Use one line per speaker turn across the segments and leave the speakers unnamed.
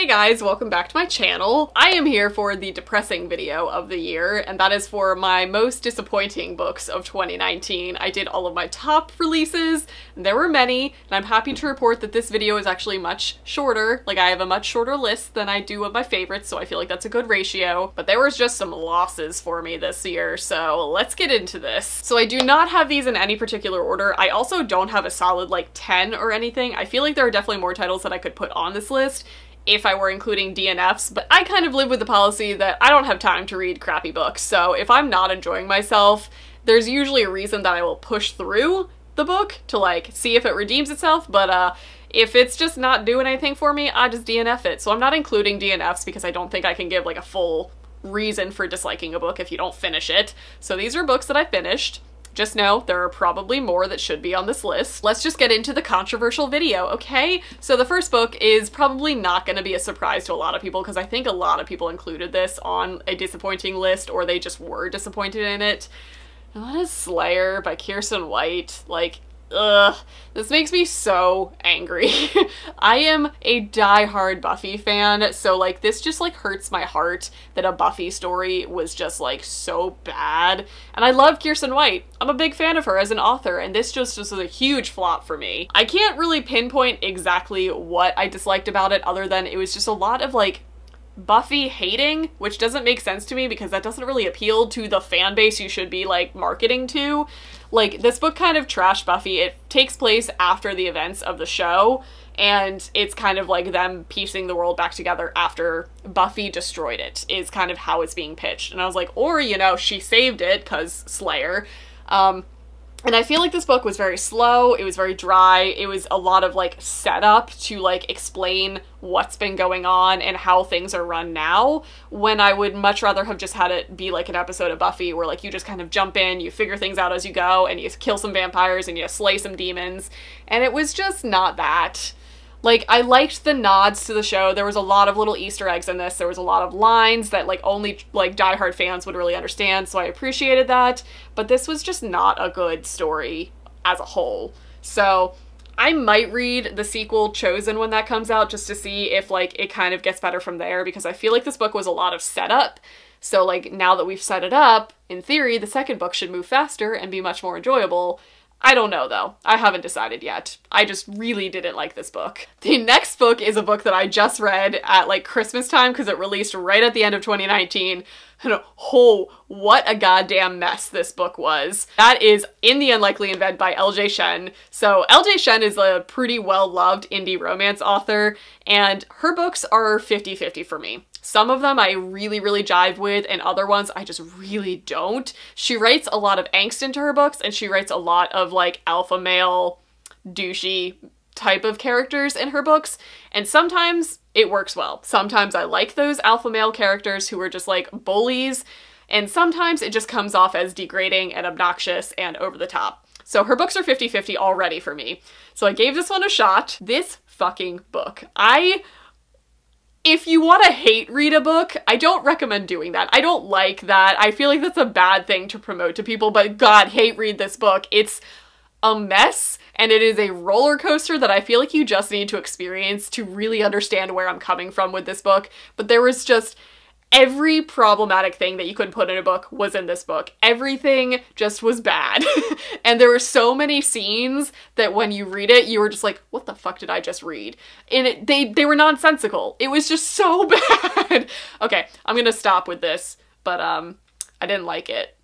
guys, welcome back to my channel. I am here for the depressing video of the year, and that is for my most disappointing books of 2019. I did all of my top releases, and there were many, and I'm happy to report that this video is actually much shorter. Like, I have a much shorter list than I do of my favorites, so I feel like that's a good ratio. But there was just some losses for me this year, so let's get into this. So I do not have these in any particular order. I also don't have a solid like 10 or anything. I feel like there are definitely more titles that I could put on this list if I were including DNFs, but I kind of live with the policy that I don't have time to read crappy books, so if I'm not enjoying myself, there's usually a reason that I will push through the book to like see if it redeems itself, but if it's just not doing anything for me, I just DNF it. So I'm not including DNFs because I don't think I can give like a full reason for disliking a book if you don't finish it. So these are books that I finished. Just know there are probably more that should be on this list. Let's just get into the controversial video, okay? So the first book is probably not going to be a surprise to a lot of people because I think a lot of people included this on a disappointing list or they just were disappointed in it. And that is Slayer by Kiersten White. Like, ugh, this makes me so angry. I am a diehard Buffy fan, so like this just like hurts my heart that a Buffy story was just like so bad. And I love Kiersten White. I'm a big fan of her as an author, and this just was a huge flop for me. I can't really pinpoint exactly what I disliked about it other than it was just a lot of like Buffy hating, which doesn't make sense to me because that doesn't really appeal to the fan base you should be like marketing to. Like, this book kind of trashed Buffy. It takes place after the events of the show, and it's kind of like them piecing the world back together after Buffy destroyed it, is kind of how it's being pitched. And I was like, or, you know, she saved it, cause Slayer. And I feel like this book was very slow, it was very dry, it was a lot of like setup to like explain what's been going on and how things are run now, when I would much rather have just had it be like an episode of Buffy where like you just kind of jump in, you figure things out as you go, and you kill some vampires and you slay some demons, and it was just not that. Like, I liked the nods to the show. There was a lot of little Easter eggs in this. There was a lot of lines that, like, only, like, diehard fans would really understand, so I appreciated that. But this was just not a good story as a whole. So I might read the sequel, Chosen, when that comes out, just to see if, like, it kind of gets better from there, because I feel like this book was a lot of setup. So, like, now that we've set it up, in theory, the second book should move faster and be much more enjoyable. I don't know though. I haven't decided yet. I just really didn't like this book. The next book is a book that I just read at like Christmas time because it released right at the end of 2019. And oh, what a goddamn mess this book was. That is In the Unlikely Event by LJ Shen. So LJ Shen is a pretty well-loved indie romance author, and her books are 50-50 for me. Some of them I really, really jive with, and other ones I just really don't. She writes a lot of angst into her books, and she writes a lot of like alpha male, douchey type of characters in her books, and sometimes it works well. Sometimes I like those alpha male characters who are just like bullies, and sometimes it just comes off as degrading and obnoxious and over the top. So her books are 50-50 already for me. So I gave this one a shot. This fucking book. If you want to hate read a book, I don't recommend doing that. I don't like that. I feel like that's a bad thing to promote to people, but God, hate read this book. It's a mess, and it is a roller coaster that I feel like you just need to experience to really understand where I'm coming from with this book. But there was just every problematic thing that you could put in a book was in this book. Everything just was bad. And there were so many scenes that when you read it, you were just like, what the fuck did I just read? And they were nonsensical. It was just so bad. Okay, I'm gonna stop with this, but I didn't like it.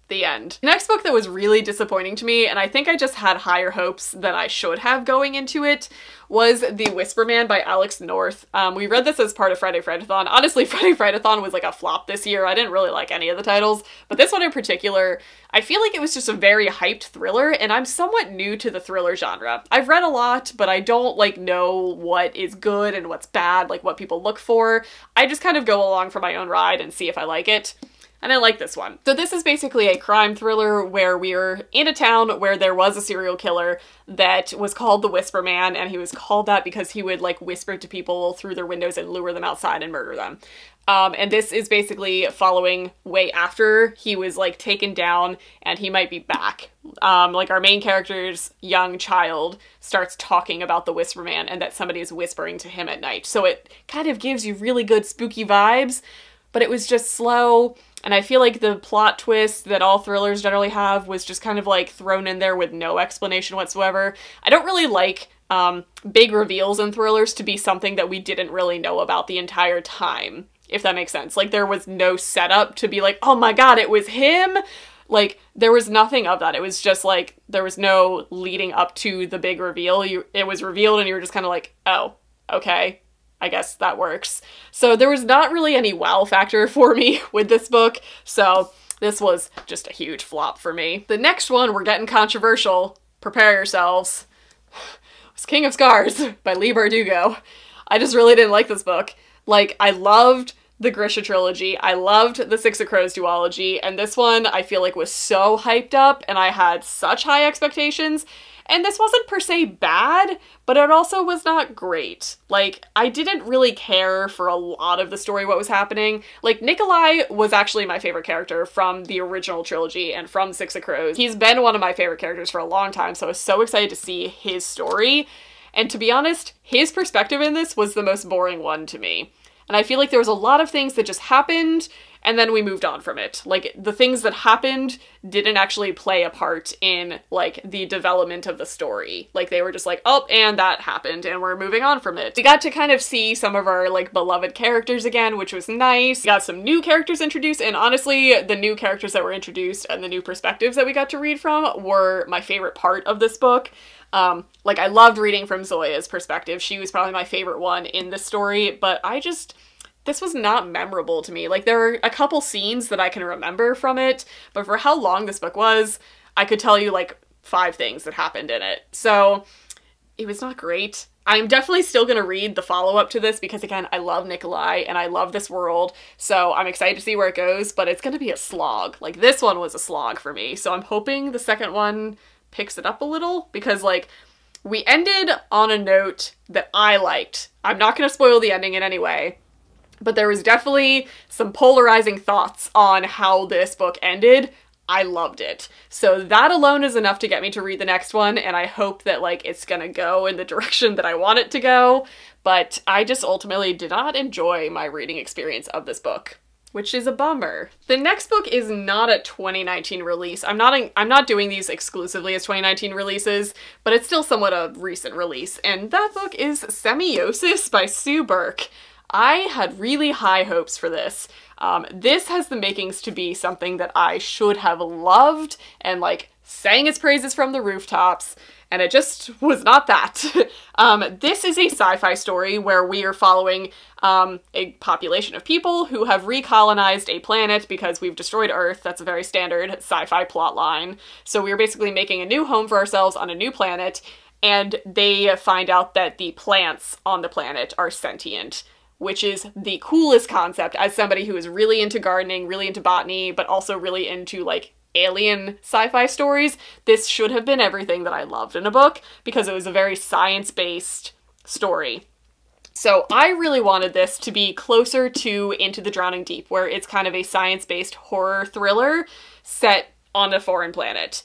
The end. The next book that was really disappointing to me, and I think I just had higher hopes than I should have going into it, was The Whisper Man by Alex North. We read this as part of Friday Frightathon. Honestly, Friday Frightathon was like a flop this year. I didn't really like any of the titles, but this one in particular, I feel like it was just a very hyped thriller, and I'm somewhat new to the thriller genre. I've read a lot, but I don't like know what is good and what's bad, like what people look for. I just kind of go along for my own ride and see if I like it. I didn't like this one. So this is basically a crime thriller where we're in a town where there was a serial killer that was called the Whisper Man, and he was called that because he would like whisper to people through their windows and lure them outside and murder them. And this is basically following way after he was like taken down and he might be back. Like our main character's young child starts talking about the Whisper Man and that somebody is whispering to him at night. So it kind of gives you really good spooky vibes, but it was just slow. And I feel like the plot twist that all thrillers generally have was just kind of like thrown in there with no explanation whatsoever. I don't really like big reveals in thrillers to be something that we didn't really know about the entire time, if that makes sense. Like there was no setup to be like, oh my god, it was him! Like there was nothing of that. It was just like, there was no leading up to the big reveal. It was revealed and you were just kind of like, oh, okay. I guess that works. So there was not really any wow factor for me with this book, so this was just a huge flop for me. The next one, we're getting controversial. Prepare yourselves. It's King of Scars by Leigh Bardugo. I just really didn't like this book. Like, I loved the Grisha trilogy, I loved the Six of Crows duology, and this one I feel like was so hyped up and I had such high expectations. And this wasn't per se bad, but it also was not great. Like, I didn't really care for a lot of the story, what was happening. Like, Nikolai was actually my favorite character from the original trilogy and from Six of Crows. He's been one of my favorite characters for a long time, so I was so excited to see his story. And to be honest, his perspective in this was the most boring one to me. And I feel like there was a lot of things that just happened, and then we moved on from it. Like, the things that happened didn't actually play a part in, like, the development of the story. Like, they were just like, oh, and that happened, and we're moving on from it. We got to kind of see some of our, like, beloved characters again, which was nice. We got some new characters introduced, and honestly, the new characters that were introduced and the new perspectives that we got to read from were my favorite part of this book. Like, I loved reading from Zoya's perspective. She was probably my favorite one in the story, but this was not memorable to me. Like, there are a couple scenes that I can remember from it, but for how long this book was, I could tell you, like, 5 things that happened in it. So, it was not great. I'm definitely still gonna read the follow-up to this because, again, I love Nikolai and I love this world, so I'm excited to see where it goes, but it's gonna be a slog. Like, this one was a slog for me, so I'm hoping the second one picks it up a little, because, like, we ended on a note that I liked. I'm not gonna spoil the ending in any way, but there was definitely some polarizing thoughts on how this book ended. I loved it. So that alone is enough to get me to read the next one, and I hope that, like, it's gonna go in the direction that I want it to go, but I just ultimately did not enjoy my reading experience of this book, which is a bummer. The next book is not a 2019 release. I'm not doing these exclusively as 2019 releases, but it's still somewhat a recent release, and that book is Semiosis by Sue Burke. I had really high hopes for this. This has the makings to be something that I should have loved and, like, sang its praises from the rooftops, and it just was not that. This is a sci-fi story where we are following a population of people who have recolonized a planet because we've destroyed Earth. That's a very standard sci-fi plot line. So we're basically making a new home for ourselves on a new planet, and they find out that the plants on the planet are sentient, which is the coolest concept as somebody who is really into gardening, really into botany, but also really into, like, alien sci-fi stories. This should have been everything that I loved in a book, because it was a very science-based story. So I really wanted this to be closer to Into the Drowning Deep, where it's kind of a science-based horror thriller set on a foreign planet.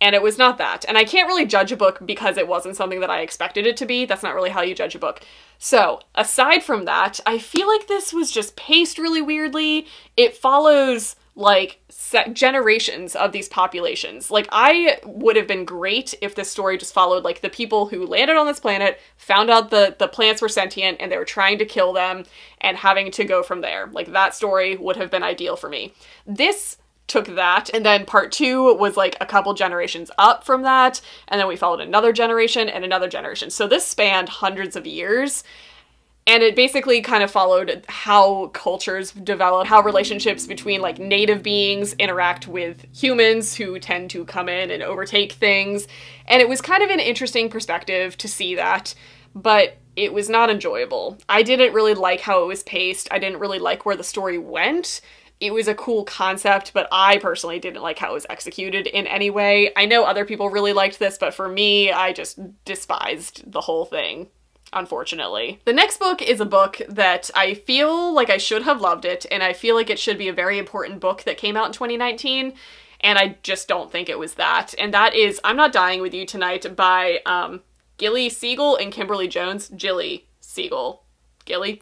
And it was not that. And I can't really judge a book because it wasn't something that I expected it to be. That's not really how you judge a book. So, aside from that, I feel like this was just paced really weirdly. It follows, like, generations of these populations. Like, I would have been great if this story just followed, like, the people who landed on this planet, found out the plants were sentient, and they were trying to kill them, and having to go from there. Like, that story would have been ideal for me. This took that, and then part 2 was, like, a couple generations up from that, and then we followed another generation and another generation. So this spanned hundreds of years, and it basically kind of followed how cultures develop, how relationships between, like, native beings interact with humans who tend to come in and overtake things, and it was kind of an interesting perspective to see that, but it was not enjoyable. I didn't really like how it was paced. I didn't really like where the story went. It was a cool concept, but I personally didn't like how it was executed in any way. I know other people really liked this, but for me, I just despised the whole thing, unfortunately. The next book is a book that I feel like I should have loved it, and I feel like it should be a very important book that came out in 2019, and I just don't think it was that. And that is I'm Not Dying With You Tonight by Gilly Siegel and Kimberly Jones. Gilly Siegel. Gilly?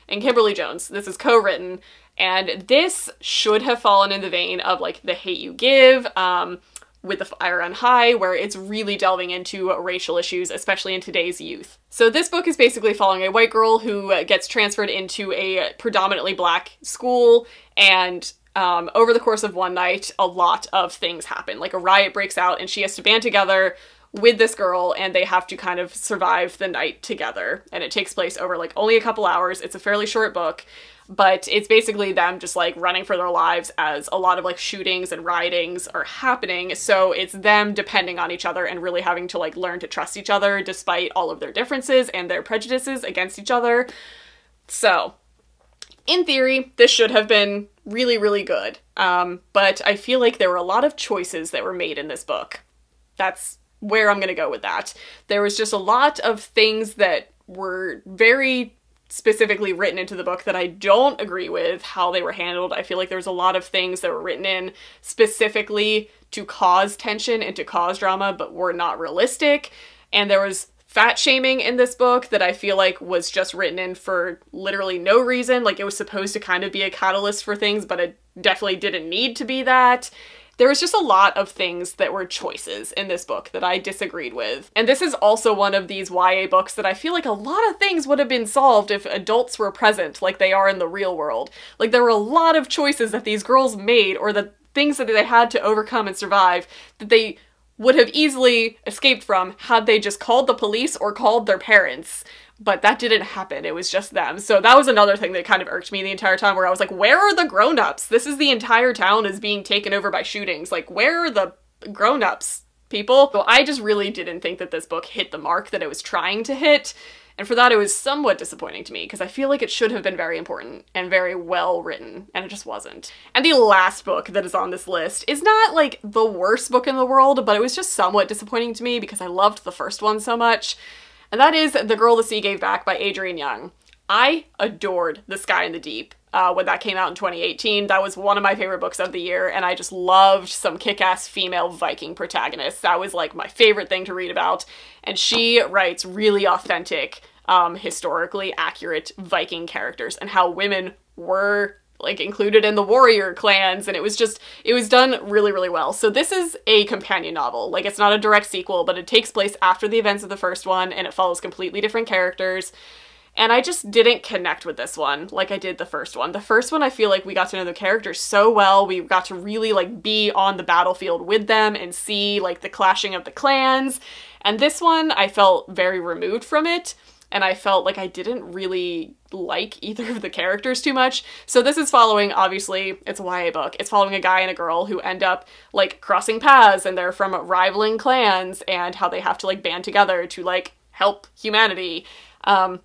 And Kimberly Jones. This is co-written, and this should have fallen in the vein of like The Hate U Give, With the Fire on High, where it's really delving into racial issues, especially in today's youth. So this book is basically following a white girl who gets transferred into a predominantly black school, and over the course of one night, a lot of things happen. Like a riot breaks out, and she has to band together with this girl, and they have to kind of survive the night together. And it takes place over like only a couple hours. It's a fairly short book, but it's basically them just like running for their lives as a lot of like shootings and riotings are happening. So it's them depending on each other and really having to like learn to trust each other despite all of their differences and their prejudices against each other. So in theory, this should have been really, really good. But I feel like there were a lot of choices that were made in this book. That's where I'm gonna go with that. There was just a lot of things that were very specifically written into the book that I don't agree with how they were handled. I feel like there was a lot of things that were written in specifically to cause tension and to cause drama, but were not realistic. And there was fat shaming in this book that I feel like was just written in for literally no reason. Like it was supposed to kind of be a catalyst for things, but it definitely didn't need to be that. There was just a lot of things that were choices in this book that I disagreed with. And this is also one of these YA books that I feel like a lot of things would have been solved if adults were present like they are in the real world. Like there were a lot of choices that these girls made, or the things that they had to overcome and survive, that they would have easily escaped from had they just called the police or called their parents. But that didn't happen. It was just them. So that was another thing that kind of irked me the entire time, where I was like, where are the grown-ups? This is the entire town is being taken over by shootings. Like, where are the grown-ups, people? So I just really didn't think that this book hit the mark that it was trying to hit. And for that, it was somewhat disappointing to me, because I feel like it should have been very important and very well written, and it just wasn't. And the last book that is on this list is not like the worst book in the world, but it was just somewhat disappointing to me because I loved the first one so much. And that is The Girl the Sea Gave Back by Adrienne Young. I adored The Sky and the Deep when that came out in 2018. That was one of my favorite books of the year, and I just loved some kick-ass female Viking protagonists. That was like my favorite thing to read about. And she writes really authentic, historically accurate Viking characters and how women were like included in the warrior clans, and it was done really, really well. So this is a companion novel. Like it's not a direct sequel, but it takes place after the events of the first one, and it follows completely different characters. And I just didn't connect with this one like I did the first one. The first one, I feel like we got to know the characters so well. We got to really like be on the battlefield with them and see like the clashing of the clans. And this one, I felt very removed from it. And I felt like I didn't really like either of the characters too much. So this is following, obviously, it's a YA book. It's following a guy and a girl who end up, like, crossing paths, and they're from rivaling clans, and how they have to, like, band together to, like, help humanity. And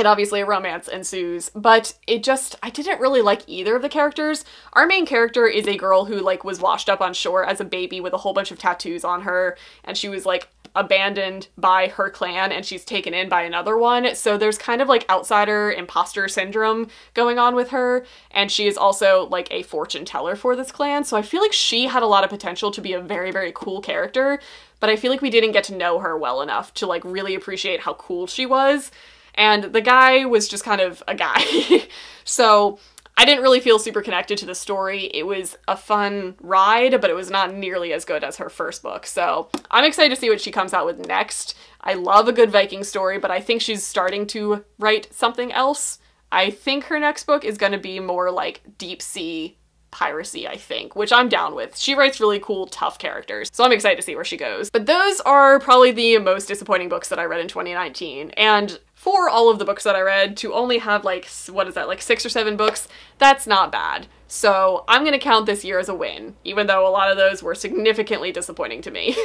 obviously a romance ensues, but I didn't really like either of the characters. Our main character is a girl who, like, was washed up on shore as a baby with a whole bunch of tattoos on her, and she was, like, abandoned by her clan and she's taken in by another one. So there's kind of like outsider imposter syndrome going on with her, and she is also like a fortune teller for this clan. So I feel like she had a lot of potential to be a very, very cool character, but I feel like we didn't get to know her well enough to like really appreciate how cool she was. And the guy was just kind of a guy. So I didn't really feel super connected to the story. It was a fun ride, but it was not nearly as good as her first book. So I'm excited to see what she comes out with next. I love a good Viking story, but I think she's starting to write something else. I think her next book is going to be more like deep sea piracy, I think, which I'm down with. She writes really cool, tough characters, so I'm excited to see where she goes. But those are probably the most disappointing books that I read in 2019, and for all of the books that I read, to only have like, what is that, like 6 or 7 books, that's not bad. So I'm gonna count this year as a win, even though a lot of those were significantly disappointing to me.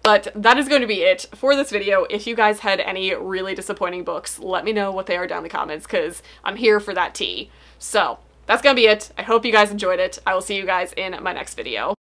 But that is going to be it for this video. If you guys had any really disappointing books, let me know what they are down in the comments, because I'm here for that tea. So that's gonna be it. I hope you guys enjoyed it. I will see you guys in my next video.